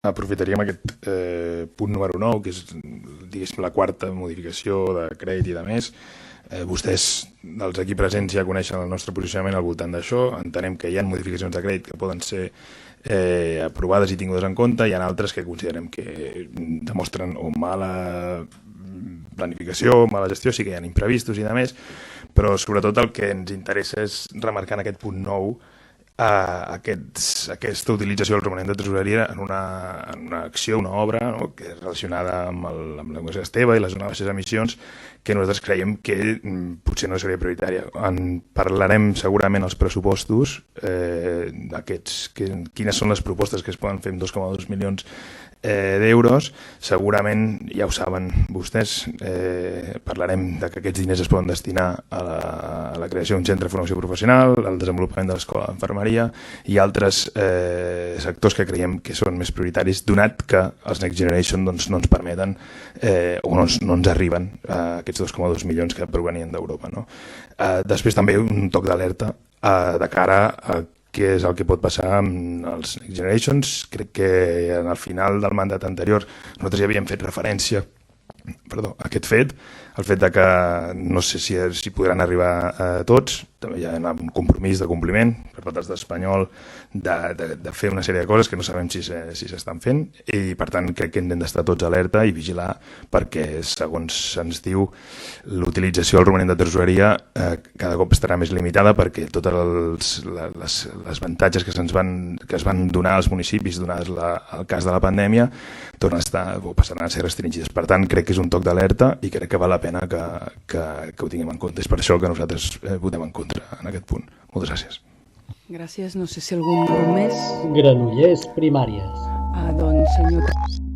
aprofitaríem aquest punt número 9, que és, diguéssim, la quarta modificació de crèdit i de més. Vostès, dels aquí presents, ja coneixen el nostre posicionament al voltant d'això. Entenem que hi ha modificacions de crèdit que poden ser aprovades i tingudes en compte. Hi ha altres que considerem que demostren o mala planificació, mala gestió, sí que hi ha imprevistos i de més, però sobretot el que ens interessa és remarcar en aquest punt 9 aquesta utilització del romanent de tresoreria en una acció, una obra, no?, que és relacionada amb la Universitat Esteve i la zona de baixes emissions, que nosaltres creiem que potser no seria prioritària. En parlarem segurament als pressupostos quines són les propostes que es poden fer amb 2,2 milions d'euros. Segurament, ja ho saben vostès, parlarem de que aquests diners es poden destinar a la creació d'un centre de formació professional, al desenvolupament de l'escola d'infermeria i altres sectors que creiem que són més prioritaris, donat que els Next Generation no ens permeten o no ens arriben a aquests 2,2 milions que provenien d'Europa. Després també un toc d'alerta de cara a què és el que pot passar amb els Next Generations. Crec que al final del mandat anterior nosaltres ja havíem fet referència a aquest fet, el fet de que no sé si podran arribar a tots. També hi ha un compromís de compliment per part de l'estat espanyol de fer una sèrie de coses que no sabem si s'estan fent, i per tant crec que hem d'estar tots alerta i vigilar, perquè segons se'ns diu l'utilització del romanent de tresoreria cada cop estarà més limitada, perquè tots els avantatges que es van donar als municipis donat el cas de la pandèmia tornen a estar o passaran a ser restringides. Per tant, crec que és un toc d'alerta i crec que val la pena que ho tinguem en compte. És per això que nosaltres votem en contra en aquest punt. Moltes gràcies. Gràcies. No sé si algun grup més. Granollers Primàries. Doncs, senyor...